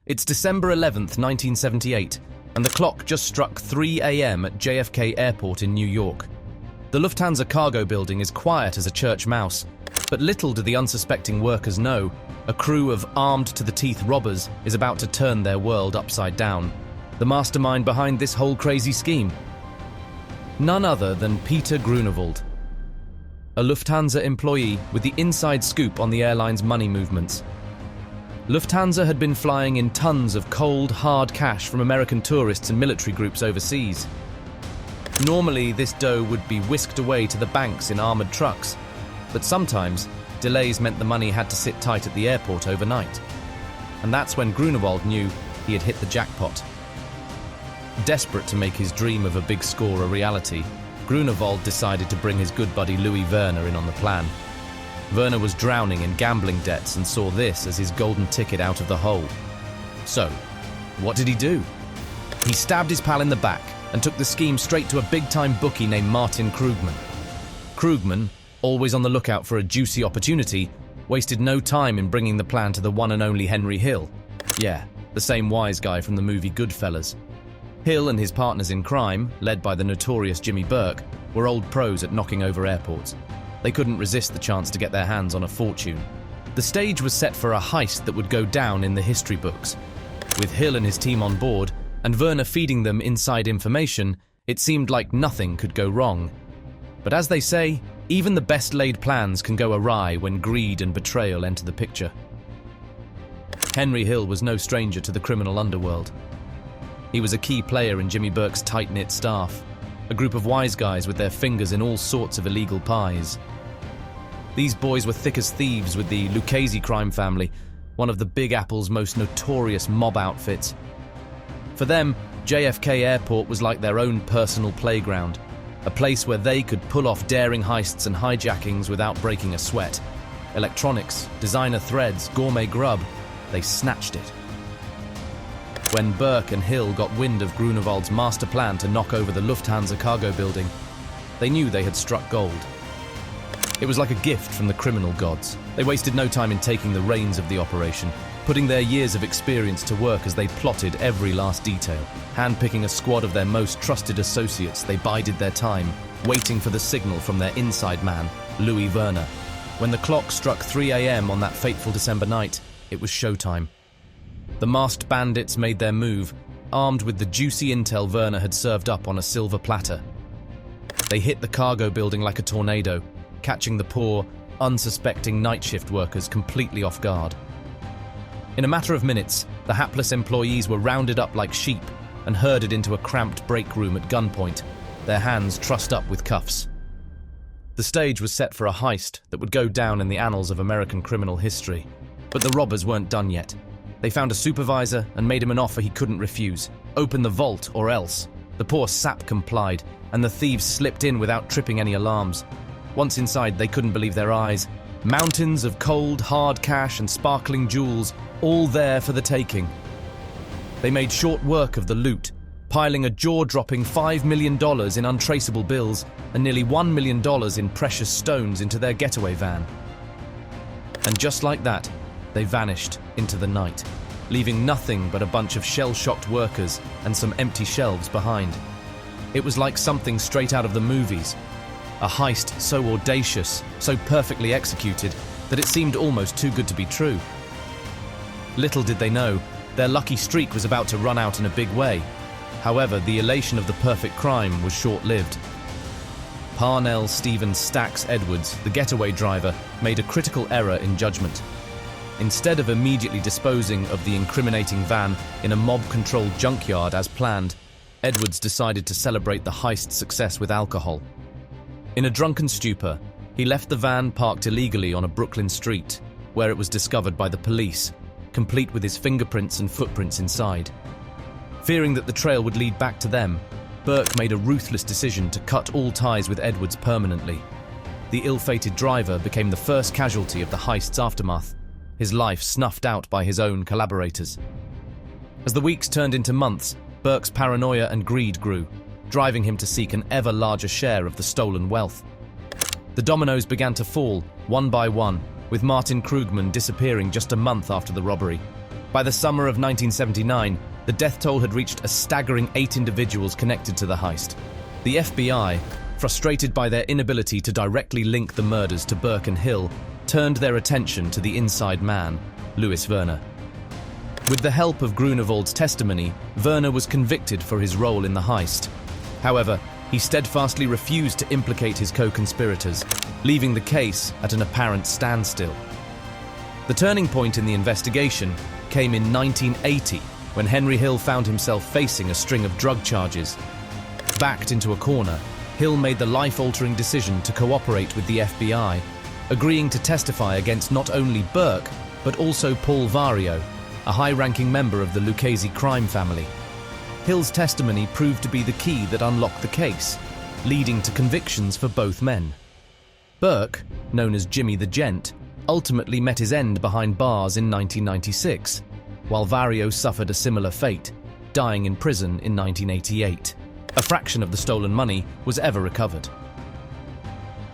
It's December 11th, 1978, and the clock just struck 3 a.m. at JFK Airport in New York. The Lufthansa cargo building is quiet as a church mouse, but little do the unsuspecting workers know, a crew of armed-to-the-teeth robbers is about to turn their world upside down. The mastermind behind this whole crazy scheme? None other than Peter Gruenewald, a Lufthansa employee with the inside scoop on the airline's money movements. Lufthansa had been flying in tons of cold, hard cash from American tourists and military groups overseas. Normally, this dough would be whisked away to the banks in armoured trucks, but sometimes delays meant the money had to sit tight at the airport overnight. And that's when Gruenewald knew he had hit the jackpot. Desperate to make his dream of a big score a reality, Gruenewald decided to bring his good buddy Louis Werner in on the plan. Werner was drowning in gambling debts and saw this as his golden ticket out of the hole. So, what did he do? He stabbed his pal in the back and took the scheme straight to a big-time bookie named Martin Krugman. Krugman, always on the lookout for a juicy opportunity, wasted no time in bringing the plan to the one and only Henry Hill. Yeah, the same wise guy from the movie Goodfellas. Hill and his partners in crime, led by the notorious Jimmy Burke, were old pros at knocking over airports. They couldn't resist the chance to get their hands on a fortune. The stage was set for a heist that would go down in the history books. With Hill and his team on board, and Werner feeding them inside information, it seemed like nothing could go wrong. But as they say, even the best-laid plans can go awry when greed and betrayal enter the picture. Henry Hill was no stranger to the criminal underworld. He was a key player in Jimmy Burke's tight-knit staff, a group of wise guys with their fingers in all sorts of illegal pies. These boys were thick as thieves with the Lucchese crime family, one of the Big Apple's most notorious mob outfits. For them, JFK Airport was like their own personal playground, a place where they could pull off daring heists and hijackings without breaking a sweat. Electronics, designer threads, gourmet grub, they snatched it. When Burke and Hill got wind of Gruenewald's master plan to knock over the Lufthansa cargo building, they knew they had struck gold. It was like a gift from the criminal gods. They wasted no time in taking the reins of the operation, putting their years of experience to work as they plotted every last detail. Handpicking a squad of their most trusted associates, they bided their time, waiting for the signal from their inside man, Louis Werner. When the clock struck 3 a.m. on that fateful December night, it was showtime. The masked bandits made their move, armed with the juicy intel Werner had served up on a silver platter. They hit the cargo building like a tornado, catching the poor, unsuspecting night shift workers completely off guard. In a matter of minutes, the hapless employees were rounded up like sheep and herded into a cramped break room at gunpoint, their hands trussed up with cuffs. The stage was set for a heist that would go down in the annals of American criminal history. But the robbers weren't done yet. They found a supervisor and made him an offer he couldn't refuse. Open the vault or else. The poor sap complied, and the thieves slipped in without tripping any alarms. Once inside, they couldn't believe their eyes. Mountains of cold, hard cash and sparkling jewels, all there for the taking. They made short work of the loot, piling a jaw-dropping $5 million in untraceable bills and nearly $1 million in precious stones into their getaway van. And just like that, they vanished into the night, leaving nothing but a bunch of shell-shocked workers and some empty shelves behind. It was like something straight out of the movies. A heist so audacious, so perfectly executed, that it seemed almost too good to be true. Little did they know, their lucky streak was about to run out in a big way. However, the elation of the perfect crime was short-lived. Parnell Stephen Stax Edwards, the getaway driver, made a critical error in judgment. Instead of immediately disposing of the incriminating van in a mob-controlled junkyard as planned, Edwards decided to celebrate the heist's success with alcohol. In a drunken stupor, he left the van parked illegally on a Brooklyn street, where it was discovered by the police, complete with his fingerprints and footprints inside. Fearing that the trail would lead back to them, Burke made a ruthless decision to cut all ties with Edwards permanently. The ill-fated driver became the first casualty of the heist's aftermath, his life snuffed out by his own collaborators. As the weeks turned into months, Burke's paranoia and greed grew, driving him to seek an ever larger share of the stolen wealth. The dominoes began to fall, one by one, with Martin Krugman disappearing just a month after the robbery. By the summer of 1979, the death toll had reached a staggering 8 individuals connected to the heist. The FBI, frustrated by their inability to directly link the murders to Burke and Hill, turned their attention to the inside man, Louis Werner. With the help of Gruenewald's testimony, Werner was convicted for his role in the heist. However, he steadfastly refused to implicate his co-conspirators, leaving the case at an apparent standstill. The turning point in the investigation came in 1980, when Henry Hill found himself facing a string of drug charges. Backed into a corner, Hill made the life-altering decision to cooperate with the FBI, agreeing to testify against not only Burke, but also Paul Vario, a high-ranking member of the Lucchese crime family. Hill's testimony proved to be the key that unlocked the case, leading to convictions for both men. Burke, known as Jimmy the Gent, ultimately met his end behind bars in 1996, while Vario suffered a similar fate, dying in prison in 1988. A fraction of the stolen money was ever recovered.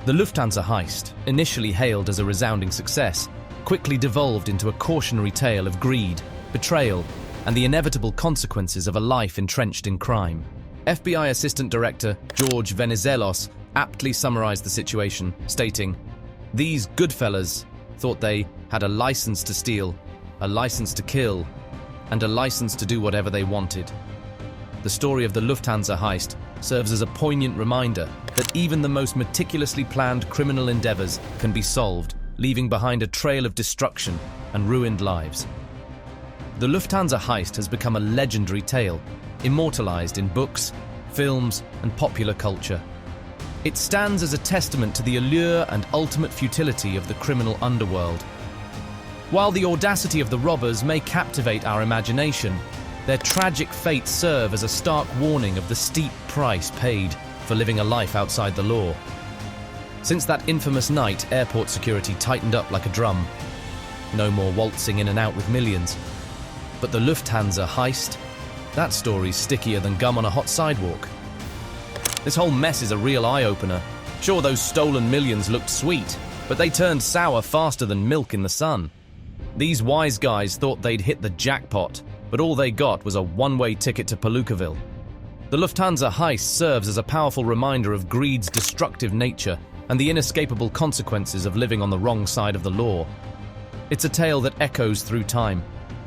The Lufthansa heist, initially hailed as a resounding success, quickly devolved into a cautionary tale of greed, betrayal, and the inevitable consequences of a life entrenched in crime. FBI Assistant Director George Venizelos aptly summarized the situation, stating, "These good fellas thought they had a license to steal, a license to kill, and a license to do whatever they wanted." The story of the Lufthansa heist serves as a poignant reminder that even the most meticulously planned criminal endeavors can be solved, leaving behind a trail of destruction and ruined lives. The Lufthansa heist has become a legendary tale, immortalized in books, films, and popular culture. It stands as a testament to the allure and ultimate futility of the criminal underworld. While the audacity of the robbers may captivate our imagination, their tragic fates serve as a stark warning of the steep price paid for living a life outside the law. Since that infamous night, airport security tightened up like a drum. No more waltzing in and out with millions. But the Lufthansa heist? That story's stickier than gum on a hot sidewalk. This whole mess is a real eye-opener. Sure, those stolen millions looked sweet, but they turned sour faster than milk in the sun. These wise guys thought they'd hit the jackpot, but all they got was a one-way ticket to Palookaville. The Lufthansa heist serves as a powerful reminder of greed's destructive nature and the inescapable consequences of living on the wrong side of the law. It's a tale that echoes through time,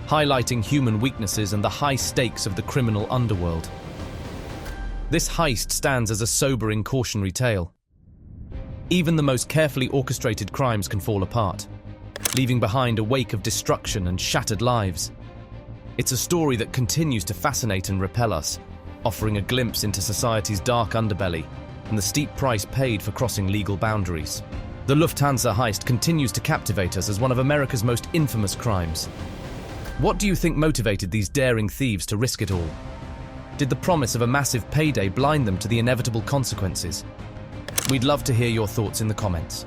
highlighting human weaknesses and the high stakes of the criminal underworld. This heist stands as a sobering cautionary tale. Even the most carefully orchestrated crimes can fall apart, leaving behind a wake of destruction and shattered lives. It's a story that continues to fascinate and repel us, offering a glimpse into society's dark underbelly and the steep price paid for crossing legal boundaries. The Lufthansa heist continues to captivate us as one of America's most infamous crimes. What do you think motivated these daring thieves to risk it all? Did the promise of a massive payday blind them to the inevitable consequences? We'd love to hear your thoughts in the comments.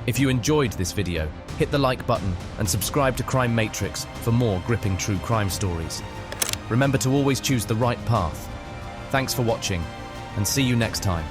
If you enjoyed this video, hit the like button and subscribe to Crime Matrix for more gripping true crime stories. Remember to always choose the right path. Thanks for watching, and see you next time.